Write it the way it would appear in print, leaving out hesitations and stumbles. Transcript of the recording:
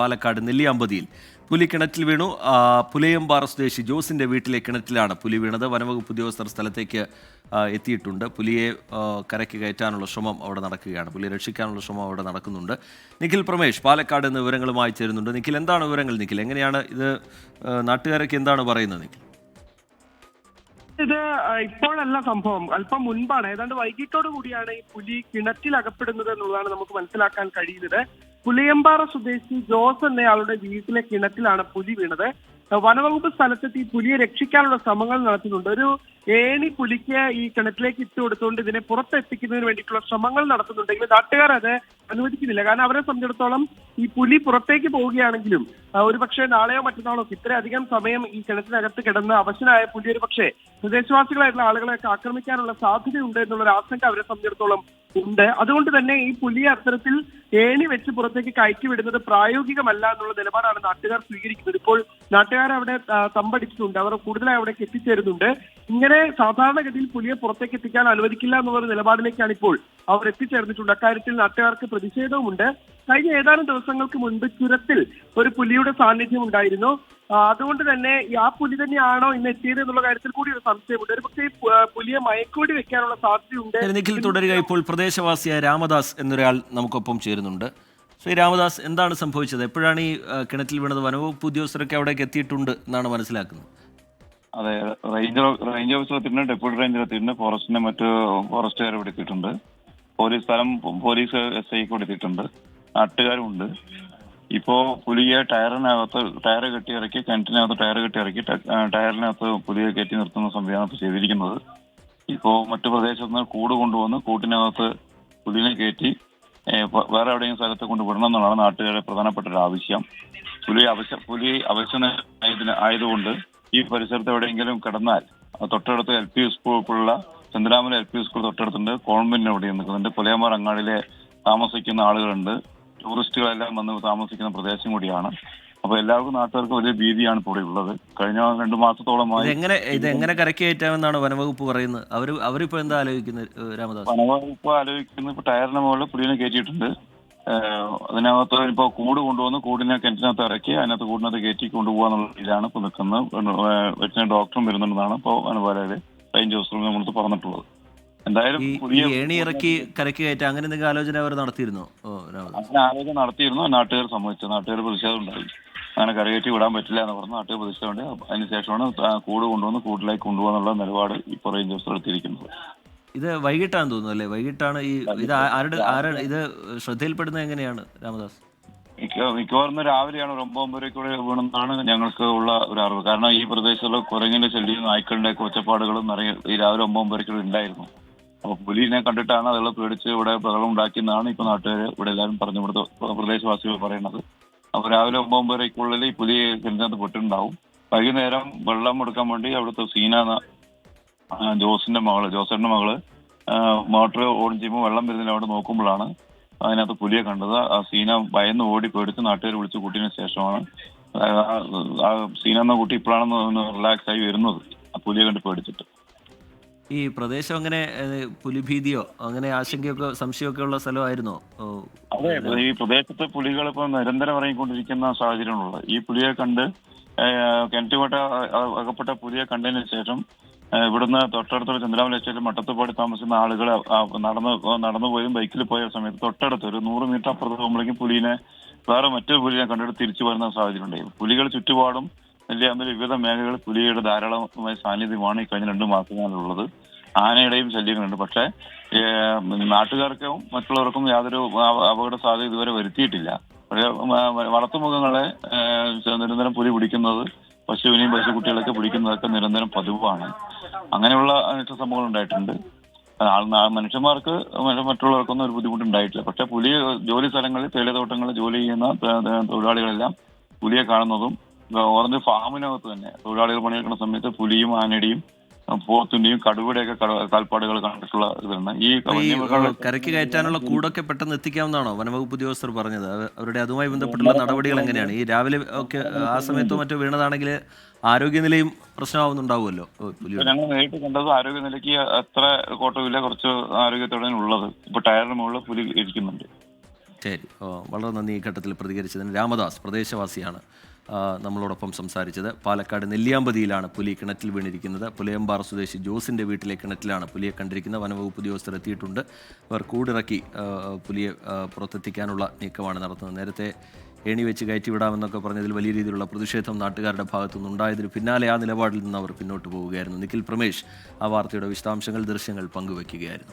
പാലക്കാട് നെല്ലിയാമ്പതിയിൽ പുലി കിണറ്റിൽ വീണു. പുലയമ്പാറ സ്വദേശി ജോസിന്റെ വീട്ടിലെ കിണറ്റിലാണ് പുലി വീണത്. വനവകുപ്പ് ഉദ്യോഗസ്ഥർ സ്ഥലത്തേക്ക് എത്തിയിട്ടുണ്ട്. പുലിയെ കരയ്ക്ക് കയറ്റാനുള്ള ശ്രമം അവിടെ നടക്കുകയാണ്. പുലിയെ രക്ഷിക്കാനുള്ള ശ്രമം അവിടെ നടക്കുന്നുണ്ട്. നിഖിൽ പ്രമേഷ് പാലക്കാട് നിന്ന് വിവരങ്ങളുമായി ചേരുന്നുണ്ട്. നിഖിൽ, എന്താണ് വിവരങ്ങൾ? നിഖിൽ, എങ്ങനെയാണ് ഇത്? നാട്ടുകാരൊക്കെ എന്താണ് പറയുന്നത്? നിഖിൽ, ഇത് ഇപ്പോഴല്ല സംഭവം, അല്പം മുൻപാണ്. ഏതാണ്ട് വൈകിട്ടോട് കൂടിയാണ് ഈ പുലി കിണറ്റിൽ അകപ്പെടുന്നത് എന്നുള്ളതാണ് നമുക്ക് മനസ്സിലാക്കാൻ കഴിയുന്നത്. പുലിയമ്പാറ സ്വദേശി ജോസ് എന്നയാളുടെ വീട്ടിലെ കിണറ്റിലാണ് പുലി വീണത്. വനവകുപ്പ് സ്ഥലത്തെത്തി പുലിയെ രക്ഷിക്കാനുള്ള ശ്രമങ്ങൾ നടത്തുന്നുണ്ട്. ഒരു ഏണി പുലിക്ക് ഈ കിണറ്റിലേക്ക് ഇട്ട് കൊടുത്തുകൊണ്ട് ഇതിനെ പുറത്തെത്തിക്കുന്നതിന് വേണ്ടിയിട്ടുള്ള ശ്രമങ്ങൾ നടത്തുന്നുണ്ടെങ്കിലും നാട്ടുകാർ അത് അനുവദിക്കുന്നില്ല. കാരണം അവരെ സംബന്ധിച്ചിടത്തോളം ഈ പുലി പുറത്തേക്ക് പോവുകയാണെങ്കിലും ഒരുപക്ഷെ നാളെയോ മറ്റന്നാളോ ഇത്രയധികം സമയം ഈ കിണറ്റിനകത്ത് കിടന്ന് അവശനായ പുലി ഒരു പക്ഷേ പ്രദേശവാസികളായിട്ടുള്ള ആളുകളെയൊക്കെ ആക്രമിക്കാനുള്ള സാധ്യതയുണ്ട് എന്നുള്ളൊരു ആശങ്ക അവരെ സംബന്ധിച്ചിടത്തോളം ഉണ്ട്. അതുകൊണ്ട് തന്നെ ഈ പുലിയെ അത്തരത്തിൽ ഏണി വെച്ച് പുറത്തേക്ക് കയറ്റി വിടുന്നത് പ്രായോഗികമല്ല എന്നുള്ള നിലപാടാണ് നാട്ടുകാർ സ്വീകരിക്കുന്നത്. ഇപ്പോൾ നാട്ടുകാർ അവിടെ തമ്പടിച്ചിട്ടുണ്ട്, അവർ കൂടുതലായി അവിടേക്ക് എത്തിച്ചേരുന്നുണ്ട്. ഇങ്ങനെ സാധാരണഗതിയിൽ പുലിയെ പുറത്തേക്ക് എത്തിക്കാൻ അനുവദിക്കില്ല എന്നുള്ള നിലപാടിലേക്കാണ് ഇപ്പോൾ അവർ എത്തിച്ചേർന്നിട്ടുണ്ട്. അക്കാര്യത്തിൽ നാട്ടുകാർക്ക് പ്രതിഷേധവുമുണ്ട്. കഴിഞ്ഞ ഏതാനും ദിവസങ്ങൾക്ക് മുൻപ് ചുരത്തിൽ ഒരു പുലിയുടെ സാന്നിധ്യം ഉണ്ടായിരുന്നു. അതുകൊണ്ട് തന്നെ ആ പുലി തന്നെയാണോ ഇന്ന് എത്തിയത് എന്നുള്ള കാര്യത്തിൽ കൂടി ഒരു സംശയമുണ്ട്. ഒരു പക്ഷേ പുലിയെ മയക്കുവെടി വെക്കാനുള്ള സാധ്യതയുണ്ട്. നിഖിൽ തുടരുക. ഇപ്പോൾ പ്രദേശവാസിയായ രാമദാസ് എന്നൊരാൾ നമുക്കൊപ്പം ചേരുന്നുണ്ട്. ശ്രീ രാമദാസ്, എന്താണ് സംഭവിച്ചത്? എപ്പോഴാണ് ഈ കിണറ്റിൽ വീണത്? വനവകുപ്പ് ഉദ്യോഗസ്ഥരൊക്കെ അവിടേക്ക് എത്തിയിട്ടുണ്ട് എന്നാണ് മനസ്സിലാക്കുന്നത്. അതെ, റേഞ്ച് ഓഫീസർ എത്തിയിട്ടുണ്ട്, ഡെപ്യൂട്ടി റേഞ്ചർ എത്തിയിട്ടുണ്ട്, ഫോറസ്റ്റിന്റെ മറ്റ് ഫോറസ്റ്റുകാർ ഇവിടെ എത്തിയിട്ടുണ്ട്, പോലീസ് SI കൊടുത്തിട്ടുണ്ട്, നാട്ടുകാരും ഉണ്ട്. ഇപ്പോ പുലിയെ ടയർ കെട്ടി ഇറക്കി, കിണറ്റിനകത്ത് ടയർ കെട്ടി ഇറക്കി ടയറിനകത്ത് പുലിയെ കയറ്റി നിർത്തുന്ന സംവിധാനം ചെയ്തിരിക്കുന്നത്. ഇപ്പോ മറ്റു പ്രദേശത്ത് നിന്ന് കൂട് കൊണ്ടുവന്ന് കൂട്ടിനകത്ത് പുലിനെ കയറ്റി വേറെ എവിടെയെങ്കിലും സ്ഥലത്ത് കൊണ്ട് വിടണം എന്നുള്ളതാണ് നാട്ടുകാരുടെ പ്രധാനപ്പെട്ട ഒരു ആവശ്യം. പുലി ആയതുകൊണ്ട് ഈ പരിസരത്ത് എവിടെയെങ്കിലും കിടന്നാൽ തൊട്ടടുത്ത് LP സ്കൂളുള്ള ചന്ദ്രാമല LP സ്കൂൾ തൊട്ടടുത്തുണ്ട്, കോൺവെന്റ് അവിടെ നിൽക്കുന്നുണ്ട്, പുലയമാർ അങ്ങാടിയിലെ താമസിക്കുന്ന ആളുകളുണ്ട്, ടൂറിസ്റ്റുകളെല്ലാം വന്ന് താമസിക്കുന്ന പ്രദേശം കൂടിയാണ്. അപ്പൊ എല്ലാവർക്കും നാട്ടുകാർക്ക് വലിയ ഭീതിയാണ് ഇപ്പോൾ ഇവിടെ ഉള്ളത്. കഴിഞ്ഞ 2 മാസത്തോളമായി ഇതെങ്ങനെ കരയ്ക്ക് കയറ്റാമെന്നാണ് വനവകുപ്പ് പറയുന്നത്? അവരിപ്പോ എന്താ ആലോചിക്കുന്നത് രാമദാസ്? വനവകുപ്പ് ആലോചിക്കുന്നത് ഇപ്പൊ ടയറിന് മുകളിൽ പുലിനെ കയറ്റിയിട്ടുണ്ട്. അതിനകത്ത് ഇപ്പൊ കൂട് കൊണ്ടുവന്ന് കൂടിനെ കിണറ്റിനകത്ത് ഇറക്കി അതിനകത്ത് കൂടിനകത്ത് കയറ്റി കൊണ്ടുപോകാന്നുള്ള രീതിയിലാണ് ഇപ്പൊ നിൽക്കുന്നത്. വെറ്റിനറി ഡോക്ടറും വരുന്നുണ്ടെന്നാണ് ഇപ്പോൾ വനപാലയിലെ റേഞ്ച് ഓഫീസറും നമ്മളടുത്ത് പറഞ്ഞിട്ടുള്ളത്. എന്തായാലും ഏണി ഇറക്കി കരയ്ക്ക് കയറ്റാൻ അങ്ങനെ എന്തെങ്കിലും ആലോചന അവർ നടത്തിയിരുന്നോ? അങ്ങനെ ആലോചന നടത്തിയിരുന്നു. നാട്ടുകാർ സമ്മതിച്ചു. നാട്ടുകാർ പ്രതിഷേധം ഉണ്ടായി. അങ്ങനെ കരകയറ്റി വിടാൻ പറ്റില്ല എന്ന് പറഞ്ഞ് നാട്ടുകാർ പ്രതിഷേധമുണ്ട്. അതിനുശേഷമാണ് കൂട് കൊണ്ടുവന്ന് കൂട്ടിലേക്ക് കൊണ്ടുപോകാന്നുള്ള നിലപാട് ഇപ്പോൾ റേഞ്ച് ഓഫീസർ എടുത്തിരിക്കുന്നത്. ഇത് വൈകിട്ടാണെന്ന് തോന്നുന്നു അല്ലേ? വൈകിട്ടാണ് ഇത് ആരാണ് ഇത് ശ്രദ്ധയിൽപ്പെടുന്നത്? എങ്ങനെയാണ് രാമദാസ്? മിക്കവാറും രാവിലെയാണ് ഒരു 9-9:30 വീണെന്നാണ് ഞങ്ങൾക്ക് ഉള്ള ഒരു അറിവ്. കാരണം ഈ പ്രദേശത്തുള്ള കുരങ്ങിന്റെ ശല്യം, നായ്ക്കളുടെ ഒച്ചപ്പാടുകളും ഈ രാവിലെ 9-9:30 ഉണ്ടായിരുന്നു. അപ്പൊ പുലിനെ കണ്ടിട്ടാണ് അതുള്ള പേടിച്ച് ഇവിടെ ബഹളം ഉണ്ടാക്കിയെന്നാണ് ഇപ്പൊ നാട്ടുകാർ ഇവിടെ എല്ലാവരും പറഞ്ഞു, ഇവിടുത്തെ പ്രദേശവാസികൾ പറയുന്നത്. അപ്പൊ രാവിലെ 9-9:30 ഈ പുലി കിണറ്റിനകത്ത് പെട്ടിട്ടുണ്ടാവും. വൈകുന്നേരം വെള്ളം എടുക്കാൻ വേണ്ടി അവിടുത്തെ ജോസേട്ടന്റെ മകള് മോട്ടോർ ഓൺ ചെയ്യുമ്പോൾ വെള്ളം വരുന്നതിന് അവിടെ നോക്കുമ്പോഴാണ് അതിനകത്ത് പുലിയെ കണ്ടത്. ആ സീന ഭയന്ന് ഓടി പേടിച്ച് നാട്ടുകാർ വിളിച്ച് കൂട്ടിയതിനു ശേഷമാണ് ആ സീന എന്ന കുട്ടി ഇപ്പോഴാണ് റിലാക്സ് ആയി വരുന്നത്, ആ പുലിയെ കണ്ട് പേടിച്ചിട്ട്. ഈ പ്രദേശം അങ്ങനെ പുലിഭീതിയോ അങ്ങനെ ആശങ്കയൊക്കെ സംശയമൊക്കെ ഉള്ള സ്ഥലമായിരുന്നോ? അതെ, ഈ പ്രദേശത്ത് പുലികൾ ഇപ്പൊ നിരന്തരം ഇറങ്ങിക്കൊണ്ടിരിക്കുന്ന സാഹചര്യമാണുള്ളത്. ഈ പുലിയെ കണ്ട് കിണറ്റുകോട്ട അകപ്പെട്ട പുലിയെ കണ്ടതിന് ശേഷം ഇവിടുന്ന് തൊട്ടടുത്തുള്ള ചന്ദ്രാമല എസ്റ്റേറ്റ് മട്ടത്തുപാടി താമസിക്കുന്ന ആളുകൾ നടന്നു പോയും ബൈക്കിൽ പോയ സമയത്ത് തൊട്ടടുത്ത് ഒരു 100 മീറ്റർ അപ്പുറത്ത് പോകുമ്പോഴേക്കും പുലിനെ മറ്റൊരു പുലിനെ കണ്ടിട്ട് തിരിച്ചു വരുന്ന സാഹചര്യം ഉണ്ടായിരുന്നു. പുലികൾ ചുറ്റുപാടും വിവിധ മേഖലകളിൽ പുലിയുടെ ധാരാളമായ സാന്നിധ്യമാണ് ഈ കഴിഞ്ഞ 2 മാസങ്ങളിലുള്ളത്. ആനയുടെയും ശല്യങ്ങളുണ്ട്. പക്ഷേ നാട്ടുകാർക്കും മറ്റുള്ളവർക്കും യാതൊരു അപകട സാധ്യത ഇതുവരെ വരുത്തിയിട്ടില്ല. പക്ഷേ വളർത്തുമൃഗങ്ങളെ നിരന്തരം പുലി പിടിക്കുന്നത്, പശുവിനെയും പശുക്കുട്ടികളൊക്കെ പിടിക്കുന്നതൊക്കെ നിരന്തരം പതിവാണ്. അങ്ങനെയുള്ള സംഭവങ്ങൾ ഉണ്ടായിട്ടുണ്ട്. മനുഷ്യന്മാർക്ക് മറ്റുള്ളവർക്കൊന്നും ഒരു ബുദ്ധിമുട്ടുണ്ടായിട്ടില്ല. പക്ഷെ പുലി ജോലി സ്ഥലങ്ങളിൽ, തേയിലത്തോട്ടങ്ങളിൽ ജോലി ചെയ്യുന്ന തൊഴിലാളികളെല്ലാം പുലിയെ കാണുന്നതും, ഓറഞ്ച് ഫാമിനകത്ത് തന്നെ തൊഴിലാളികൾ പണിയെടുക്കുന്ന സമയത്ത് പുലിയും ആനയുടെയും പോത്തിന്റെയും കടുവയുടെയൊക്കെ കാൽപ്പാടുകൾ കണ്ടിട്ടുള്ള ഇതാണ്. ഈ കരയ്ക്ക് കയറ്റാനുള്ള കൂടൊക്കെ പെട്ടെന്ന് എത്തിക്കാവുന്നതാണോ വനവകുപ്പ് ഉദ്യോഗസ്ഥർ പറഞ്ഞത്? അവരുടെ അതുമായി ബന്ധപ്പെട്ടുള്ള നടപടികൾ എങ്ങനെയാണ്? ഈ രാവിലെ ഒക്കെ ആ സമയത്തോ മറ്റോ വീണതാണെങ്കിൽ ആരോഗ്യനിലയും പ്രശ്നമാവുന്നുണ്ടാവുമല്ലോ. ഞങ്ങൾ നേരിട്ട് കണ്ടത് ആരോഗ്യനിലയ്ക്ക് അത്ര കോട്ടമില്ല, കുറച്ച് ആരോഗ്യത്തോടെ ഉള്ളത്. ഇപ്പൊ ടയറിന് മുകളിൽ പുലി ഇരിക്കുന്നുണ്ട്. ശരി, വളരെ നന്ദി ഈ ഘട്ടത്തിൽ പ്രതികരിച്ചതിന്. രാമദാസ് പ്രദേശവാസിയാണ് നമ്മളോടൊപ്പം സംസാരിച്ചത്. പാലക്കാട് നെല്ലിയാമ്പതിയിലാണ് പുലി കിണറ്റിൽ വീണിരിക്കുന്നത്. പുലയമ്പാറ സ്വദേശി ജോസിൻ്റെ വീട്ടിലെ കിണറ്റിലാണ് പുലിയെ കണ്ടിരിക്കുന്നത്. വനവകുപ്പ് ഉദ്യോഗസ്ഥർ എത്തിയിട്ടുണ്ട്. അവർ കൂടിറക്കി പുലിയെ പുറത്തെത്തിക്കാനുള്ള നീക്കമാണ് നടത്തുന്നത്. നേരത്തെ ഏണി വെച്ച് കയറ്റിവിടാമെന്നൊക്കെ പറഞ്ഞതിൽ വലിയ രീതിയിലുള്ള പ്രതിഷേധം നാട്ടുകാരുടെ ഭാഗത്തുനിന്നുണ്ടായതിന് പിന്നാലെ ആ നിലപാടിൽ നിന്ന് അവർ പിന്നോട്ട് പോവുകയായിരുന്നു. നിഖിൽ പ്രമേഷ് ആ വാർത്തയുടെ വിശദാംശങ്ങൾ, ദൃശ്യങ്ങൾ പങ്കുവയ്ക്കുകയായിരുന്നു.